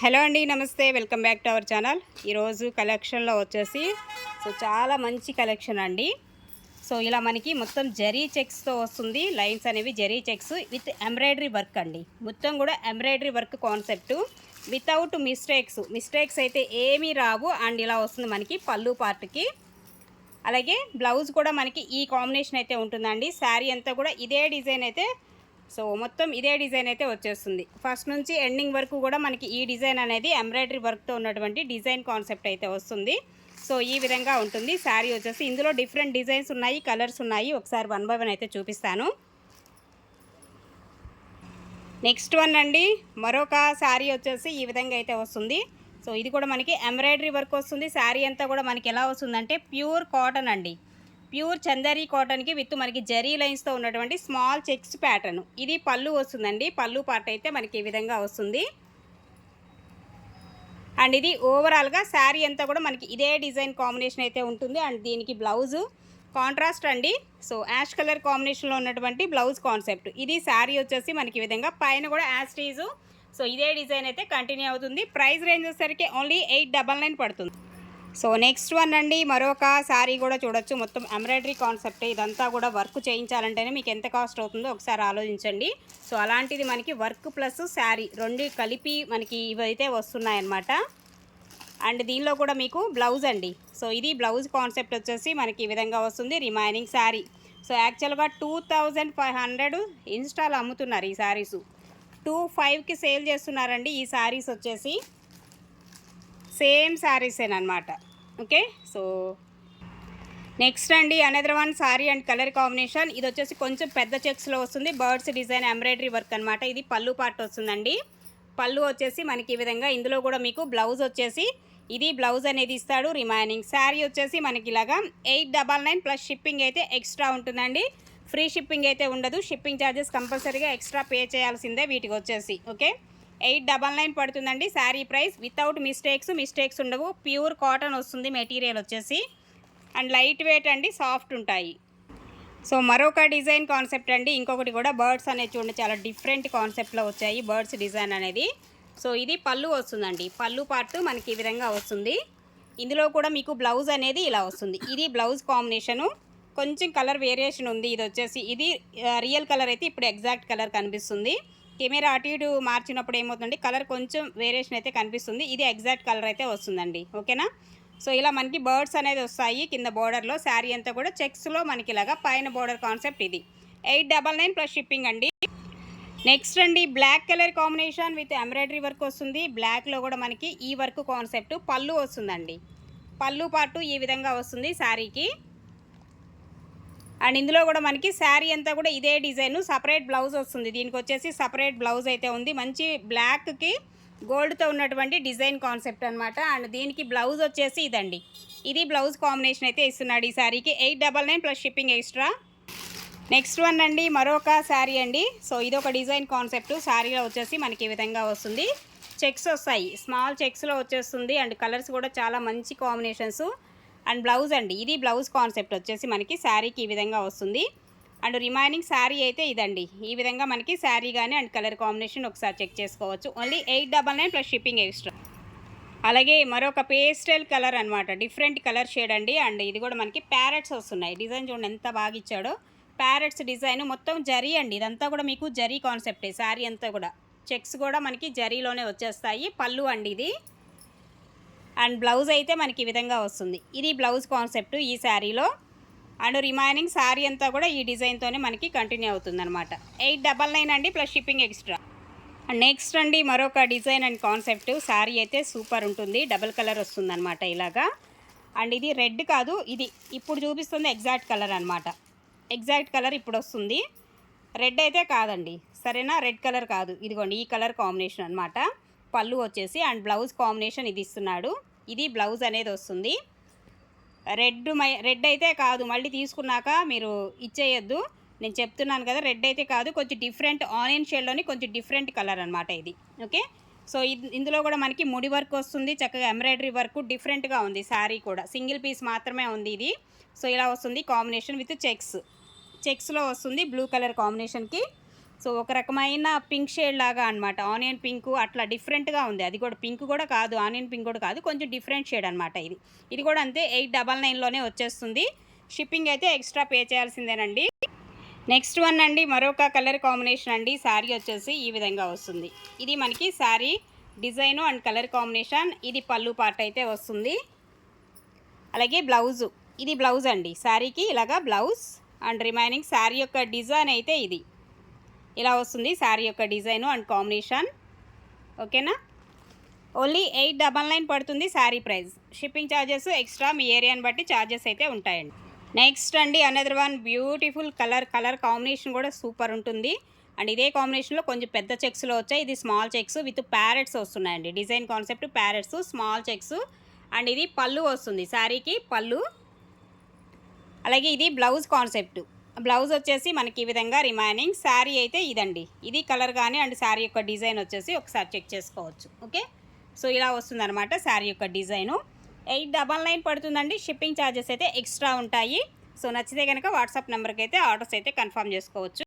Hello అండి, నమస్తే. Welcome back to our channel. ఈరోజు కలెక్షన్లో వచ్చేసి చాలా మంచి కలెక్షన్ అండి. ఇలా మనకి మొత్తం జరీ చెక్స్తో వస్తుంది. లైన్స్ అనేవి zari checks with embroidery work అండి. మొత్తం కూడా embroidery work concept without mistakes అయితే ఏమీ రావు. అండ్ ఇలా వస్తుంది మనకి పళ్ళు పార్ట్కి. అలాగే బ్లౌజ్ కూడా మనకి ఈ కాంబినేషన్ అయితే ఉంటుందండి. శారీ అంతా కూడా ఇదే డిజైన్ అయితే మొత్తం ఇదే డిజైన్ అయితే వచ్చేస్తుంది. ఫస్ట్ నుంచి ఎండింగ్ వరకు కూడా మనకి ఈ డిజైన్ అనేది ఎంబ్రాయిడరీ వర్క్తో ఉన్నటువంటి డిజైన్ కాన్సెప్ట్ అయితే వస్తుంది. ఈ విధంగా ఉంటుంది శారీ వచ్చేసి. ఇందులో డిఫరెంట్ డిజైన్స్ ఉన్నాయి, కలర్స్ ఉన్నాయి. ఒకసారి 1 by 1 అయితే చూపిస్తాను. నెక్స్ట్ వన్ అండి, మరొక శారీ వచ్చేసి ఈ విధంగా అయితే వస్తుంది. ఇది కూడా మనకి ఎంబ్రాయిడరీ వర్క్ వస్తుంది. శారీ అంతా కూడా మనకి ఎలా వస్తుందంటే ప్యూర్ కాటన్ అండి. ప్యూర్ చందరీ కాటన్కి విత్ మనకి జరీ లైన్స్తో ఉన్నటువంటి స్మాల్ చెక్స్ ప్యాటర్న్. ఇది పళ్ళు వస్తుందండి. పళ్ళు పార్ట్ అయితే మనకి ఈ విధంగా వస్తుంది. అండ్ ఇది ఓవరాల్గా శారీ అంతా కూడా మనకి ఇదే డిజైన్ కాంబినేషన్ అయితే ఉంటుంది. అండ్ దీనికి బ్లౌజు కాంట్రాస్ట్ అండి. యాష్ కలర్ కాంబినేషన్లో ఉన్నటువంటి బ్లౌజ్ కాన్సెప్ట్. ఇది శారీ వచ్చేసి మనకి ఈ విధంగా పైన కూడా యాస్టీజు ఇదే డిజైన్ అయితే కంటిన్యూ అవుతుంది. ప్రైస్ రేంజ్ వచ్చేసరికి ఓన్లీ 899 పడుతుంది. నెక్స్ట్ వన్ అండి, మరొక శారీ కూడా చూడొచ్చు. మొత్తం ఎంబ్రాయిడరీ కాన్సెప్ట్. ఇదంతా కూడా వర్క్ చేయించాలంటేనే మీకు ఎంత కాస్ట్ అవుతుందో ఒకసారి ఆలోచించండి. అలాంటిది మనకి వర్క్ ప్లస్ శారీ రెండు కలిపి మనకి ఇవైతే వస్తున్నాయన్నమాట. అండ్ దీనిలో కూడా మీకు బ్లౌజ్ అండి. ఇది బ్లౌజ్ కాన్సెప్ట్ వచ్చేసి మనకి ఈ విధంగా వస్తుంది. రిమైనింగ్ శారీ యాక్చువల్గా 2500 ఇన్స్టాల్ అమ్ముతున్నారు ఈ శారీస్. 2500కి సేల్ చేస్తున్నారండి ఈ శారీస్ వచ్చేసి. సేమ్ శారీసేనమాట. ఓకే. నెక్స్ట్ అండి, another one sari and colour combination. ఇది వచ్చేసి కొంచెం పెద్ద చెక్స్లో వస్తుంది. బర్డ్స్ డిజైన్ ఎంబ్రాయిడరీ వర్క్ అనమాట. ఇది పళ్ళు పార్ట్ వస్తుందండి. పళ్ళు వచ్చేసి మనకి ఈ విధంగా. ఇందులో కూడా మీకు బ్లౌజ్ వచ్చేసి ఇది బ్లౌజ్ అనేది ఇస్తాడు. రిమైనింగ్ శారీ వచ్చేసి మనకి ఇలాగా 899 ప్లస్ షిప్పింగ్ అయితే ఎక్స్ట్రా ఉంటుందండి. ఫ్రీ షిప్పింగ్ అయితే ఉండదు. షిప్పింగ్ ఛార్జెస్ కంపల్సరీగా ఎక్స్ట్రా పే చేయాల్సిందే వీటికి వచ్చేసి. ఓకే, 899 పడుతుందండి శారీ ప్రైస్. వితౌట్ మిస్టేక్స్ ఉండవు. ప్యూర్ కాటన్ వస్తుంది మెటీరియల్ వచ్చేసి. అండ్ లైట్ వెయిట్ అండి, సాఫ్ట్ ఉంటాయి. మరొక డిజైన్ కాన్సెప్ట్ అండి. ఇంకొకటి కూడా బర్డ్స్ అనేది చూడండి, చాలా డిఫరెంట్ కాన్సెప్ట్లో వచ్చాయి బర్డ్స్ డిజైన్ అనేది. ఇది పళ్ళు వస్తుందండి. పళ్ళు పార్ట్ మనకి ఈ విధంగా వస్తుంది. ఇందులో కూడా మీకు బ్లౌజ్ అనేది ఇలా వస్తుంది. ఇది బ్లౌజ్ కాంబినేషను. కొంచెం కలర్ వేరియేషన్ ఉంది. ఇది వచ్చేసి ఇది రియల్ కలర్ అయితే ఇప్పుడు ఎగ్జాక్ట్ కలర్ కనిపిస్తుంది. కెమెరా అటు ఇటు మార్చినప్పుడు ఏమవుతుందండి, కలర్ కొంచెం వేరియేషన్ అయితే కనిపిస్తుంది. ఇది ఎగ్జాక్ట్ కలర్ అయితే వస్తుందండి. ఓకేనా. ఇలా మనకి బర్డ్స్ అనేది వస్తాయి కింద బోర్డర్లో. శారీ అంతా కూడా చెక్స్లో మనకి ఇలాగా పైన బోర్డర్ కాన్సెప్ట్. ఇది 899 ప్లస్ షిప్పింగ్ అండి. నెక్స్ట్ అండి, black colour combination with embroidery work వస్తుంది. బ్లాక్లో కూడా మనకి ఈ వర్క్ కాన్సెప్ట్. పళ్ళు వస్తుందండి. పళ్ళు పాటు ఈ విధంగా వస్తుంది శారీకి. అండ్ ఇందులో కూడా మనకి శారీ అంతా కూడా ఇదే డిజైన్. సపరేట్ బ్లౌజ్ వస్తుంది. దీనికి వచ్చేసి సపరేట్ బ్లౌజ్ అయితే ఉంది. మంచి బ్లాక్కి గోల్డ్తో ఉన్నటువంటి డిజైన్ కాన్సెప్ట్ అనమాట. అండ్ దీనికి బ్లౌజ్ వచ్చేసి ఇదండి. ఇది బ్లౌజ్ కాంబినేషన్ అయితే ఇస్తున్నాడు ఈ శారీకి. 899 plus shipping extra. Next one అండి, మరొక శారీ అండి. ఇది ఒక డిజైన్ కాన్సెప్ట్. శారీలో వచ్చేసి మనకి ఈ విధంగా వస్తుంది. చెక్స్ వస్తాయి, స్మాల్ చెక్స్లో వచ్చేస్తుంది. అండ్ కలర్స్ కూడా చాలా మంచి కాంబినేషన్స్. అండ్ బ్లౌజ్ అండి. ఇది బ్లౌజ్ కాన్సెప్ట్ వచ్చేసి మనకి శారీకి ఈ విధంగా వస్తుంది. అండ్ రిమైనింగ్ శారీ అయితే ఇదండి. ఈ విధంగా మనకి శారీ కానీ అండ్ కలర్ కాంబినేషన్ ఒకసారి చెక్ చేసుకోవచ్చు. Only 899 plus shipping extra. అలాగే మరొక పేస్టల్ కలర్ అనమాట. డిఫరెంట్ కలర్ షేడ్ అండి. అండ్ ఇది కూడా మనకి ప్యారెట్స్ వస్తున్నాయి. డిజైన్ చూడండి ఎంత బాగా ఇచ్చాడో. ప్యారెట్స్ డిజైన్ మొత్తం జరీ అండి. ఇదంతా కూడా మీకు జరీ కాన్సెప్టే. శారీ అంతా కూడా చెక్స్ కూడా మనకి జరీలోనే వచ్చేస్తాయి. పళ్ళు అండి ఇది. అండ్ బ్లౌజ్ అయితే మనకి ఈ విధంగా వస్తుంది. ఇది బ్లౌజ్ కాన్సెప్ట్ ఈ శారీలో. అండ్ రిమైనింగ్ శారీ అంతా కూడా ఈ డిజైన్తోనే మనకి కంటిన్యూ అవుతుంది అనమాట. 899 అండి plus shipping extra. And next అండి, మరొక డిజైన్ అండ్ కాన్సెప్ట్. శారీ అయితే సూపర్ ఉంటుంది. డబుల్ కలర్ వస్తుంది అనమాట ఇలాగా. అండ్ ఇది రెడ్ కాదు, ఇది ఇప్పుడు చూపిస్తుంది ఎగ్జాక్ట్ కలర్ అనమాట. ఎగ్జాక్ట్ కలర్ ఇప్పుడు వస్తుంది. రెడ్ అయితే కాదండి, సరేనా. రెడ్ కలర్ కాదు, ఇదిగోండి ఈ కలర్ కాంబినేషన్ అనమాట. పళ్ళు వచ్చేసి అండ్ బ్లౌజ్ కాంబినేషన్ ఇది ఇస్తున్నాడు. ఇది బ్లౌజ్ అనేది వస్తుంది. రెడ్ అయితే కాదు, మళ్ళీ తీసుకున్నాక మీరు ఇచ్చేయద్దు. నేను చెప్తున్నాను కదా, రెడ్ అయితే కాదు, కొంచెం డిఫరెంట్ ఆనియన్ షేడ్లోని కొంచెం డిఫరెంట్ కలర్ అనమాట ఇది. ఓకే. ఇందులో కూడా మనకి ముడి వర్క్ వస్తుంది. చక్కగా ఎంబ్రాయిడరీ వర్క్ డిఫరెంట్గా ఉంది. శారీ కూడా సింగిల్ పీస్ మాత్రమే ఉంది ఇది. ఇలా వస్తుంది కాంబినేషన్ విత్ చెక్స్లో వస్తుంది. బ్లూ కలర్ కాంబినేషన్కి సో ఒక రకమైన పింక్ షేడ్ లాగా అనమాట, ఆనియన్ పింక్ అట్లా డిఫరెంట్గా ఉంది. అది కూడా పింక్ కూడా కాదు, ఆనియన్ పింక్ కూడా కాదు, కొంచెం డిఫరెంట్ షేడ్ అనమాట ఇది. ఇది కూడా అంతే 899లోనే వచ్చేస్తుంది. షిప్పింగ్ అయితే ఎక్స్ట్రా పే చేయాల్సిందేనండి. నెక్స్ట్ వన్ అండి, మరొక కలర్ కాంబినేషన్ అండి. శారీ వచ్చేసి ఈ విధంగా వస్తుంది. ఇది మనకి sari design and colour combination. ఇది పళ్ళు పార్ట్ అయితే వస్తుంది. అలాగే బ్లౌజు, ఇది బ్లౌజ్ అండి. శారీకి ఇలాగా బ్లౌజ్ అండ్ రిమైనింగ్ శారీ యొక్క డిజైన్ అయితే ఇది ఇలా వస్తుంది. శారీ యొక్క డిజైను అండ్ కాంబినేషన్. ఓకేనా, ఓన్లీ 899 పడుతుంది sari price. Shipping charges extra మీ ఏరియాని బట్టి ఛార్జెస్ అయితే ఉంటాయండి. నెక్స్ట్ అండి another one beautiful colour combination కూడా సూపర్ ఉంటుంది. అండ్ ఇదే కాంబినేషన్లో కొంచెం పెద్ద చెక్స్లో వచ్చాయి. ఇది స్మాల్ చెక్స్ విత్ ప్యారెట్స్ వస్తున్నాయండి. Design concept parrots, small checks. And ఇది పళ్ళు వస్తుంది, శారీకి పళ్ళు. అలాగే ఇది బ్లౌజ్ కాన్సెప్ట్. బ్లౌజ్ వచ్చేసి మనకి ఈ విధంగా రిమైనింగ్. శారీ అయితే ఇదండి, ఇది కలర్ కానీ అండ్ శారీ యొక్క డిజైన్ వచ్చేసి ఒకసారి చెక్ చేసుకోవచ్చు. ఓకే, సో ఇలా వస్తుందన్నమాట శారీ యొక్క డిజైను. 899 పడుతుందండి. షిప్పింగ్ ఛార్జెస్ అయితే ఎక్స్ట్రా ఉంటాయి. సో నచ్చితే కనుక వాట్సాప్ నెంబర్కి అయితే ఆర్డర్స్ అయితే కన్ఫర్మ్ చేసుకోవచ్చు.